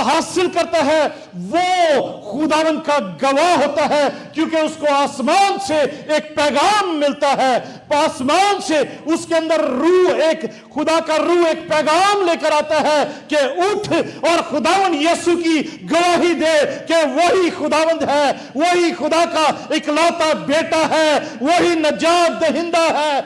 Speaker 1: हासिल करता है वो खुदावन का गवाह होता है, क्योंकि उसको आसमान से एक पैगाम मिलता है। आसमान से उसके अंदर रूह, एक खुदा का रूह एक पैगाम लेकर आता है कि उठ और खुदावन यीशु की गवाही दे कि वही खुदावंद है, वही खुदा का इकलौता बेटा है, वही नजात दहिंदा है,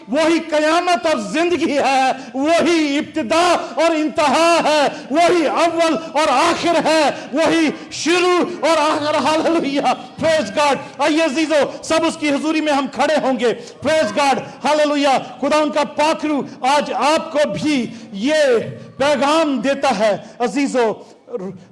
Speaker 1: वही कयामत और जिंदगी है, वही इब्तिदा और इंतहा है, वही अव्वल और आखिर है, वही शुरू और आखिर। Hallelujah, praise God. आइए अजीजों, सब उसकी हुजूरी में हम खड़े होंगे। Praise God, hallelujah. खुदा उनका पाखरू आज आपको भी ये पैगाम देता है। अजीजों,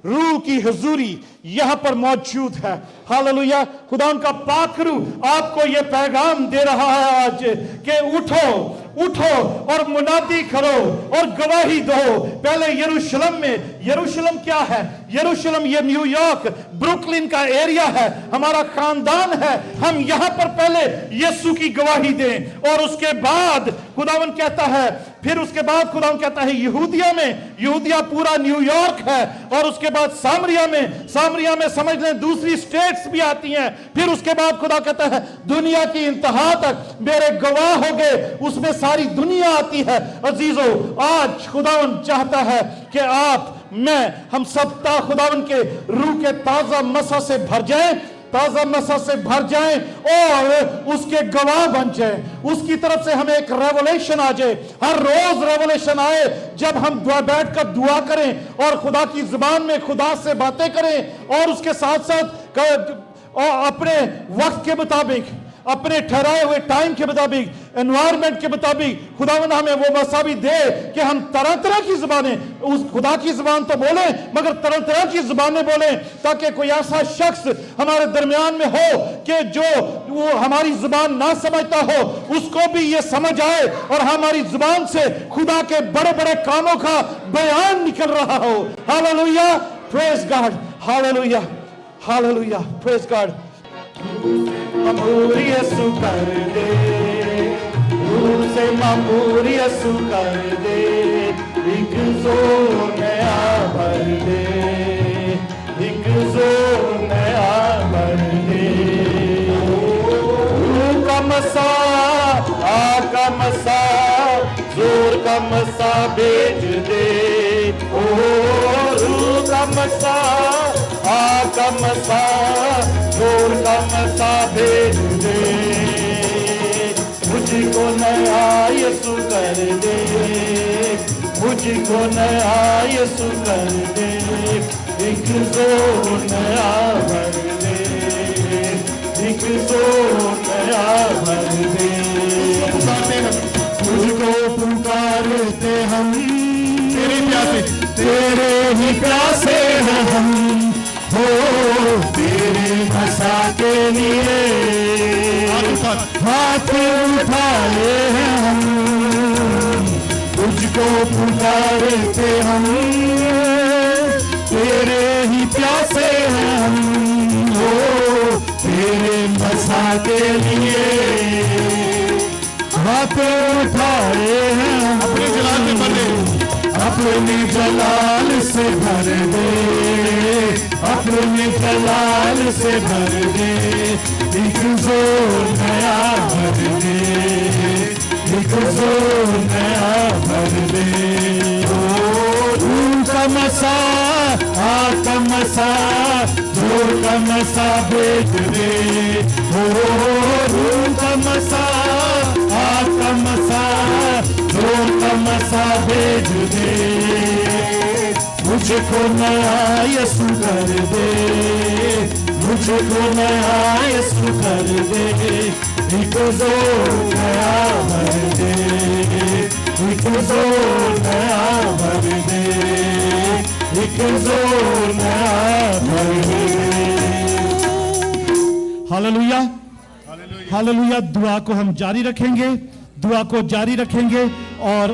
Speaker 1: रूह की हुजूरी यहां पर मौजूद है। हालेलुया। खुदा उनका पाखरू आपको यह पैगाम दे रहा है आज कि उठो उठो और मुनादी करो और गवाही दो। पहले यरूशलेम में, यरूशलेम क्या है? यरूशलेम ये न्यूयॉर्क, ब्रुकलिन का एरिया है, हमारा खानदान है। हम यहां पर पहले यीशु की गवाही दें और उसके बाद खुदावन कहता है, फिर उसके बाद खुदावन कहता है यहूदिया में, यहूदिया पूरा न्यूयॉर्क है, और उसके बाद सामरिया में समझ लें दूसरी स्टेट्स भी आती हैं। फिर उसके बाद खुदा कहता है दुनिया की इंतहा तक मेरे गवाह हो गए, उसमें सारी दुनिया आती है। अजीजों, आज खुदावन चाहता है कि आप, मैं, हम सब खुदावन के रूह के ताजा मसा से भर जाएं, ताजा मसा से भर जाएं और उसके गवाह बन जाएं। उसकी तरफ से हमें एक रेवलेशन आ जाए, हर रोज रेवलेशन आए जब हम बैठकर दुआ करें और खुदा की जुबान में खुदा से बातें करें, और उसके साथ साथ अपने वक्त के मुताबिक, अपने ठहराए हुए टाइम के मुताबिक, एनवायरमेंट के मुताबिक खुदावंद हमें वो मौका भी दे कि हम तरह तरह की जुबानें, उस खुदा की जुबान तो बोले मगर तरह तरह की जुबानें बोले, ताकि कोई ऐसा शख्स हमारे दरमियान में हो कि जो वो हमारी जुबान ना समझता हो उसको भी ये समझ आए और हमारी जुबान से खुदा के बड़े बड़े कामों का बयान निकल रहा हो। Hallelujah, praise God, hallelujah, hallelujah, praise God. मामूर यीशु कर दे, रूह से मामूर यीशु कर दे, एक जोर नया भर दे, एक जोर नया भर दे। रूह का मसा, आका मसा, जोर का मसा भेज दे। ओ रूह का मसा, आका मसा, जोर का मसा भेज दे। मुझको नया यीशु कर दे, मुझको नया यीशु कर दे, एक जोर नया भर दे, एक जोर नया भर दे। मुझको पुकारते हम, तेरे प्यासे, तेरे ही प्यासे हैं हम, हो तेरे मसा के लिए हाथ उठाए हैं हम। तुझको पुकारते हम, तेरे ही प्यासे हैं हम, हो तेरे मसा के लिए हाथ उठाए हैं हम। अपने जलाल से भर दे, अपने जलाल से भर दे, एक जोर नया भर दे, एक जोर नया भर दे। रूह का मसा, आका मसा, जोर का मसा भेज दे। रूह का मसा, आका मसा, जोर का मसा भेज दे। मुझको नया यीशु कर दे, मुझको नया यीशु कर दे, एक जोर नया भर दे, एक जोर नया भर दे, एक जोर नया भर दे। Hallelujah, hallelujah. दुआ को हम जारी रखेंगे, दुआ को जारी रखेंगे और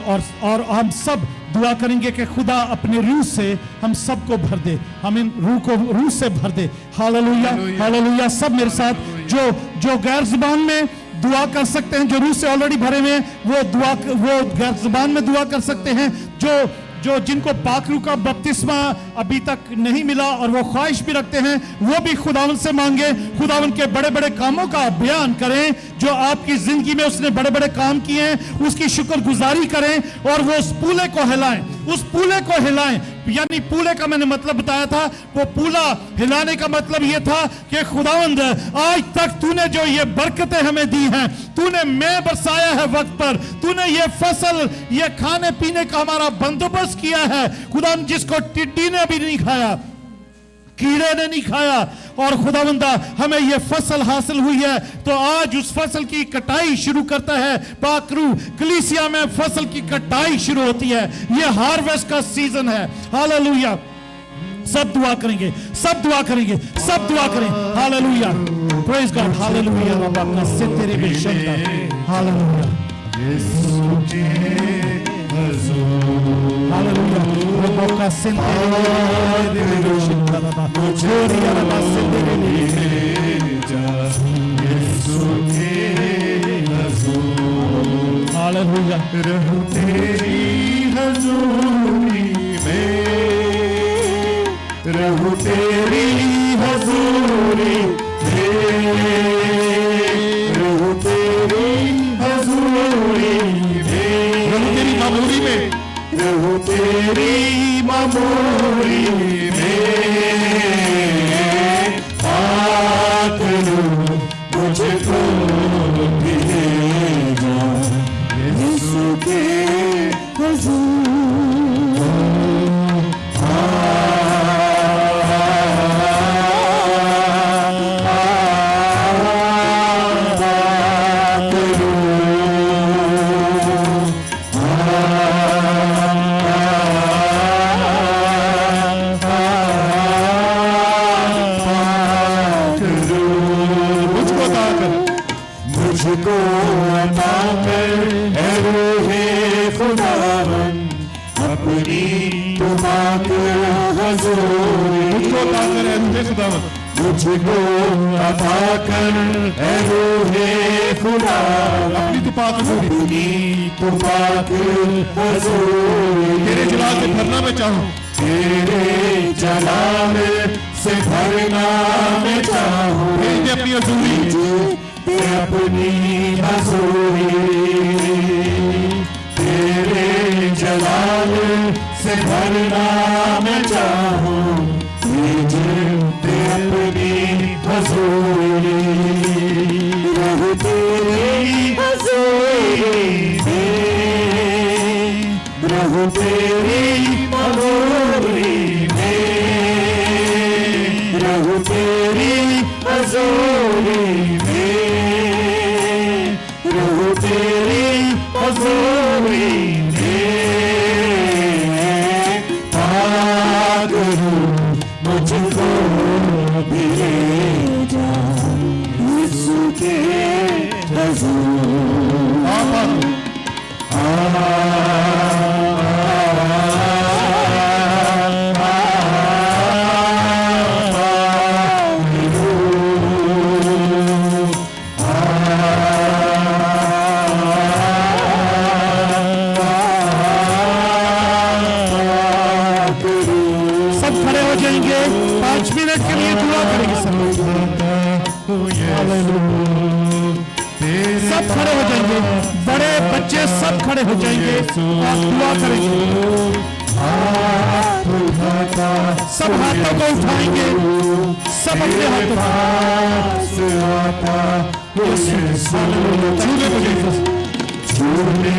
Speaker 1: हम सब दुआ करेंगे कि खुदा अपने रूह से हम सबको भर दे, हम इन रूह को रूह से भर दे। Hallelujah, hallelujah. सब मेरे साथ जो गैर जुबान में दुआ कर सकते हैं, जो रूह से ऑलरेडी भरे हुए हैं वो गैर जुबान में दुआ कर सकते हैं।
Speaker 2: जो जिनको पाकरू का बपतिस्मा अभी तक नहीं मिला और वो ख्वाहिश भी रखते हैं, वो भी खुदावन से मांगे, खुदावन के बड़े बड़े कामों का बयान करें जो आपकी जिंदगी में उसने बड़े बड़े काम किए हैं, उसकी शुक्रगुजारी करें और वो उस पूले को हिलाएं, उस पूले को हिलाएं। यानी पूले का मैंने मतलब बताया था, वो पूला हिलाने का मतलब ये था कि खुदावंद आज तक तूने जो ये बरकतें हमें दी हैं, तूने मैं बरसाया है वक्त पर, तूने ये फसल, ये खाने पीने का हमारा बंदोबस्त किया है खुदावंद, जिसको टिड्डी ने भी नहीं खाया, कीड़े ने नहीं खाया, और खुदावंदा हमें यह फसल हासिल हुई है। तो आज उस फसल की कटाई शुरू करता है पाकरू। कलीसिया में फसल की कटाई शुरू होती है, यह हार्वेस्ट का सीजन है। हालेलुया। सब दुआ करेंगे, सब दुआ करेंगे, सब दुआ करें। Hallelujah, praise God, hallelujah. रब्बा का सितरे में शब्द, हालेलुया, हालेलुया। रब्बा का सितरे में शब्द, जोरिया रब्बा सितरे में हालेलुया।
Speaker 3: रहूं तेरी हजूरी में, रहूं तेरी हजूरी में, रहूं तेरी हजूरी में, रहूं तेरी मामूरी में, रहूं तेरी मामूरी में, पाकरू मुझको भेजा यीशु के हुजूर। मुझको अता कर ऐ रूहे खुदावन अपनी तुमाक हजूरी। मुझको अता कर ऐ रूहे खुदावन, मुझको अता कर ऐ रूहे खुदावन अपनी तुपाक हजूरी। तेरे जलाल से भरना मैं चाहूँ, तेरे जलाल से भरना मैं चाहूँ। अपनी हजूरी, अपनी हजूरी, तेरे जलाल से भरना मैं चाहूँ, तुझे अपनी हजूरी। रहूं तेरी हजूरी में, रहूं तेरी हजूरी में, रहूं तेरी हजूरी में, रहूं तेरी हजूरी में, पाकरू मुझको भेजा यीशु के हुजूर।
Speaker 2: सब खड़े हो जाएंगे, बड़े बच्चे सब खड़े हो जाएंगे और दुआ करेंगे। सब हाथों को उठाएंगे, सब अपने हाथों
Speaker 3: छूने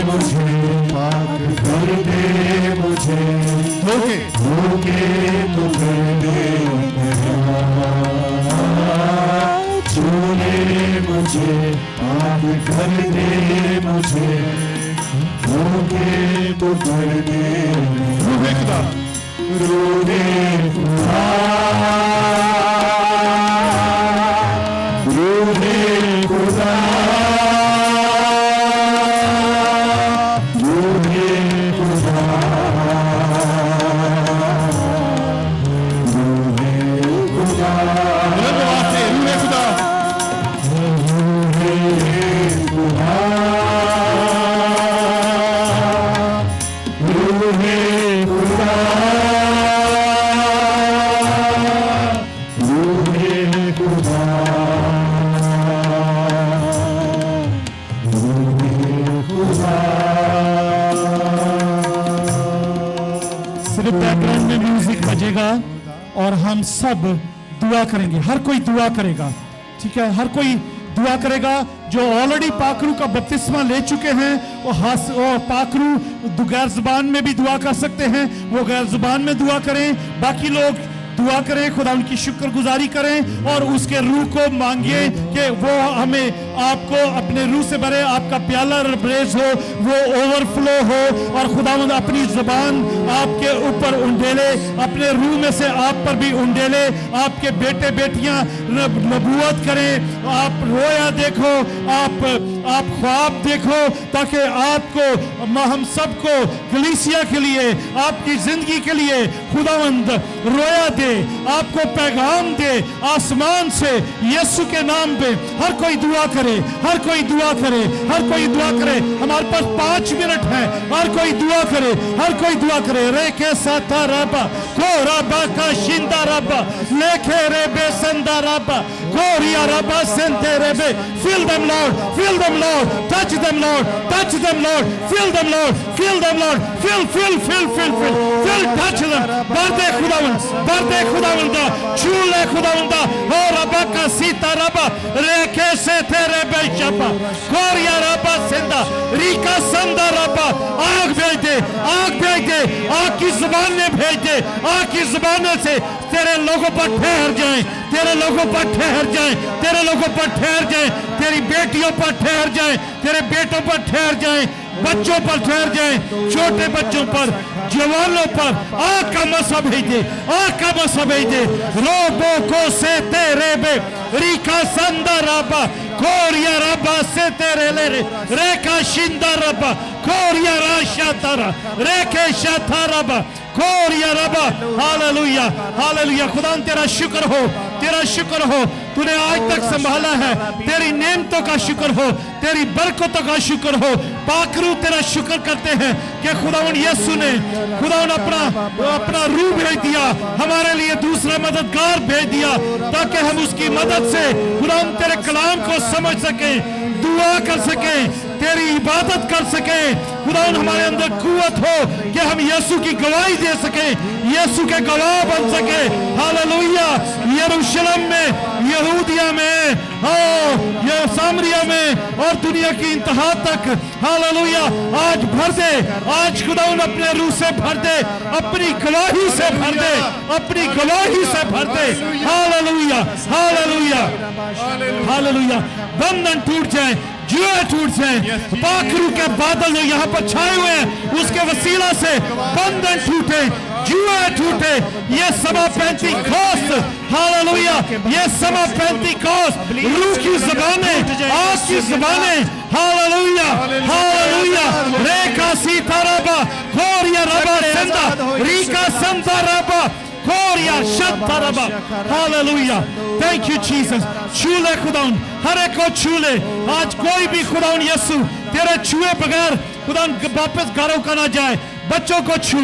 Speaker 3: मुझे, पाक कर दे मुझे, होके तो कर दे, छूने मुझे, पाक कर दे मुझे, होके तो कर दे। रूहे खुदा, रूहे खुदा, रूहे खुदा, रूहे
Speaker 2: और हम सब दुआ करेंगे। हर कोई दुआ करेगा, ठीक है? हर कोई दुआ करेगा। जो ऑलरेडी पाकरू का बपतिस्मा ले चुके हैं वो पाकरू गैर जुबान में भी दुआ कर सकते हैं, वो गैर जुबान में दुआ करें। बाकी लोग दुआ करें, खुदा उनकी शुक्रगुजारी करें और उसके रूह को मांगिए कि वो हमें आपको अपने रूह से भरे, आपका प्याला रिफ्रेश हो, वो ओवरफ्लो हो और खुदावंद अपनी जुबान आपके ऊपर उंडेले, अपने रूह में से आप पर भी उंडेले। आपके बेटे बेटियां नबूवत करें, आप रोया देखो, आप ख्वाब देखो, ताकि आपको हम सबको कलीसिया के लिए, आपकी जिंदगी के लिए खुदावंद रोया दे, आपको पैगाम दे आसमान से यीशु के नाम पे। हर कोई दुआ करे, हर कोई दुआ करे, हर कोई दुआ करे। हमारे पास 5 मिनट है, हर कोई दुआ करे, हर कोई दुआ करे। रे के साथा रबा को रबा का शिंदा रबा लेखे रे बेसंदा रबा कोरिया रबा सेंते रे बे। Fill them Lord, fill them Lord, touch them Lord, touch them Lord, fill them Lord, fill them Lord, fill, touch them। बरदे खुदावंद, बरदे खुदावंदा, चूले खुदावंदा, हो रबा का सीता रबा रेखे से तेरे बेशपा कोरिया रबा सेंदा रीका संदा रबा। आग भेज दे, आग भेज दे, आग की जुबान में भेज दे, आग की जुबान से तेरे लोगों पर ठहर जाए, तेरे लोगों पर ठहर जाए, तेरे लोगों पर ठहर जाए, तेरी बेटियों पर ठहर जाए, तेरे बेटों पर ठहर जाए, बच्चों पर ठहर जाए, छोटे बच्चों पर, जवानों पर आग का मसा भेज दे, आग का मसा भेज दे। रोबो को से तेरे बे रीका संदा रबा कोरिया रबा से तेरे ले रेखा शिंदा रबा कोरिया राशा तारा रेखे शाथा रबा कोरिया रबा। Hallelujah, hallelujah. खुदा तेरा शुक्र हो, तेरा शुक्र हो, तूने आज तक संभाला है। तेरी नेमतों का शुक्र हो, तेरी बरकतों का शुक्र हो। पाकरू तेरा शुक्र करते हैं कि खुदावन यीशु ने खुदावन अपना रूह भेज दिया, हमारे लिए दूसरा मददगार भेज दिया, ताकि हम उसकी मदद से खुदावन तेरे कलाम को समझ सके, दुआ कर सके, तेरी इबादत कर सके। खुदावन हमारे अंदर कुव्वत हो कि हम यीशु की गवाही दे सके, यीशु के गवाह बन सके। हालेलुया। यरूशलेम में, यहूदिया में, ये सामरिया में और दुनिया की इंतहा तक, हालेलुया, आज भर दे, आज खुदावन अपने रूह से भर दे, अपनी गवाही से भर दे, अपनी गवाही से भर दे। Hallelujah, hallelujah, hallelujah. बंधन टूट जाए, जुए टूट जाए, पाखरू के बादल जो यहाँ पर छाए हुए हैं उसके वसीला से बंधन टूटे, जुए टूटे। ये समा पेंतीकोस्त, हालेलुया, ये समा पेंतीकोस्त रूह की ज़बानें, आग की ज़बानें, हालेलुया, हालेलुया। रेखा सीता रबा कोरिया रबा संदा रीका संदा रबा कोरिया शब्द रबा। हालेलुया। Thank you Jesus. छूले खुदावन, हर एक को छूले। आज कोई भी खुदावन यीशु तेरे छुए बगैर खुदावन वापस घरों का ना जाए। बच्चों को छू,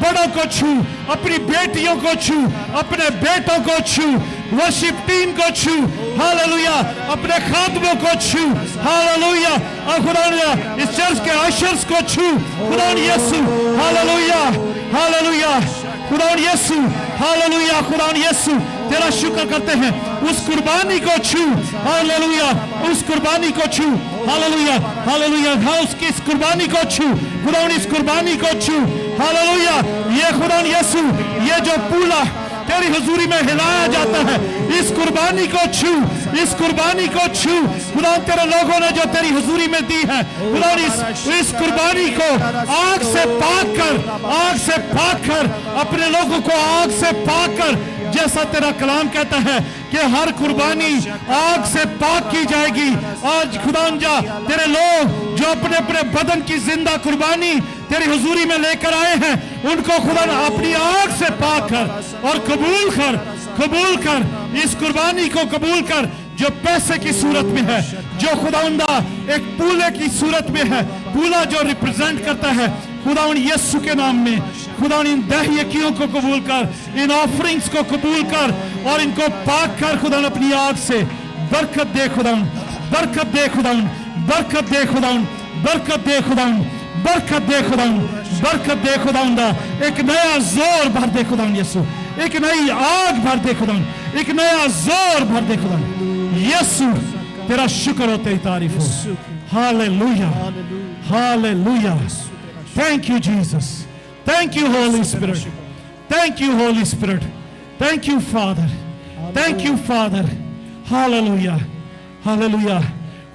Speaker 2: बड़ों को छू, अपनी बेटियों को छू, अपने बेटों को छू, वर्शिप टीम को छू, हालेलुया, अपने खादमों को छू, हालेलुया, और खुदावन इस चर्च के अशर्स को छू, खुदावन यीशु, हालेलुया, हालेलुया, खुदावन यीशु, हालेलुया, खुदावन यीशु, तेरा शुक्र करते हैं। उस कुर्बानी को छू, हालेलुया, उस कुर्बानी को छू, हालेलुया, हालेलुया, हाँ उसकी इस कुर्बानी को छू, खुदावन इस कुर्बानी को छू, हालेलुया। ये खुदावन यीशु, ये जो पूला तेरी हुजूरी में हिलाया जाता है, इस कुर्बानी को छू, इस कुर्बानी को छू। खुदा तेरे लोगों ने जो तेरी हुजूरी में दी है, खुदा इस कुर्बानी को आग से पाक कर, आग से पाक कर, अपने लोगों को आग से पाक कर, जैसा तेरा कलाम कहता है कि हर कुर्बानी आग से पाक की जाएगी। आज खुदा जा तेरे लोग जो अपने अपने बदन की जिंदा कुर्बानी तेरी हुजूरी में लेकर आए हैं, उनको खुदा अपनी आग से पाक कर और कबूल कर, कबूल कर, इस कुर्बानी को कबूल कर जो पैसे की सूरत में है, जो खुदावंदा एक पूले की सूरत में है, पूला जो रिप्रेजेंट करता है खुदावन यीशु के नाम में। खुदावन इन दहियकियों को कबूल कर, इन ऑफरिंग्स को कबूल कर और इनको पाक कर खुदावन अपनी आग से। बरकत दे खुदावन, बरकत दे खुदावन, बरकत दे खुदावन, बरकत दे खुदावन, बरकत दे खुदावन, बरकत दे खुदावंदा। एक नया जोर भर दे खुदावन यीशु, एक नई आग भर दे खुदा, एक नया जोर भर दे खुदा। यीशु तेरा शुक्र हो, तेरी तारीफ हो। Hallelujah, hallelujah. Thank you Jesus, thank you Holi spirit, thank you Holi spirit, thank you father, thank you father. Hallelujah, hallelujah.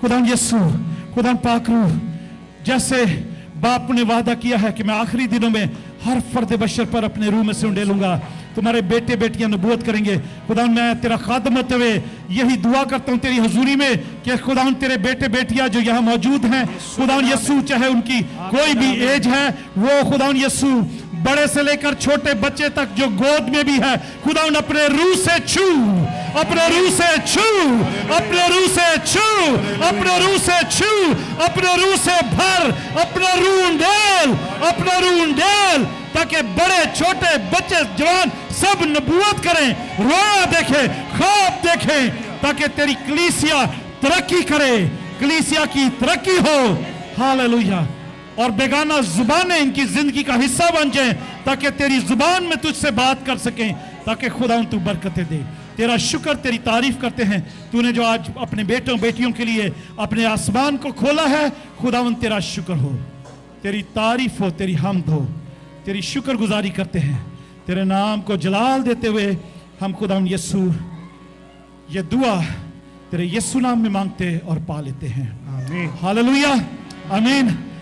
Speaker 2: खुदा यीशु, खुदा पाक रूह, जैसे बाप ने वादा किया है कि मैं आखिरी दिनों में हर फर्द बशर पर अपने रूह में से उंडेलूंगा, तुम्हारे बेटे बेटियां नबूवत करेंगे। खुदा मैं तेरा खादम होते हुए यही दुआ करता हूं तेरी हजूरी में कि खुदा तेरे बेटे बेटियां जो यहाँ मौजूद हैं, खुदा यीशु चाहे उनकी कोई भी एज है, वो खुदा यीशु बड़े से लेकर छोटे बच्चे तक जो गोद में भी है, खुदा अपने रूह से छू, अपने रूह से छू, अपने रूह से छू, अपने रूह से छू, अपने रूह से भर, अपना रूह डेल, अपना रूह डेल, ताकि बड़े छोटे बच्चे जवान सब नबूवत करें, रोया देखें, ख्वाब देखें, ताकि तेरी कलीसिया तरक्की करे, कलीसिया की तरक्की हो। हालेलुया। और बेगाना जुबानें इनकी जिंदगी का हिस्सा बन जाएं, ताकि तेरी जुबान में तुझसे बात कर सकें, ताकि खुदा तू बरकतें दे। तेरा शुक्र, तेरी तारीफ करते हैं, तूने जो आज अपने बेटों बेटियों के लिए अपने आसमान को खोला है। खुदावन तेरा शुक्र हो, तेरी तारीफ हो, तेरी हम्द हो, तेरी शुक्रगुजारी करते हैं, तेरे नाम को जलाल देते हुए हम खुदावन यीशु ये दुआ तेरे यीशु नाम में मांगते और पा लेते हैं। हालेलुया, आमीन।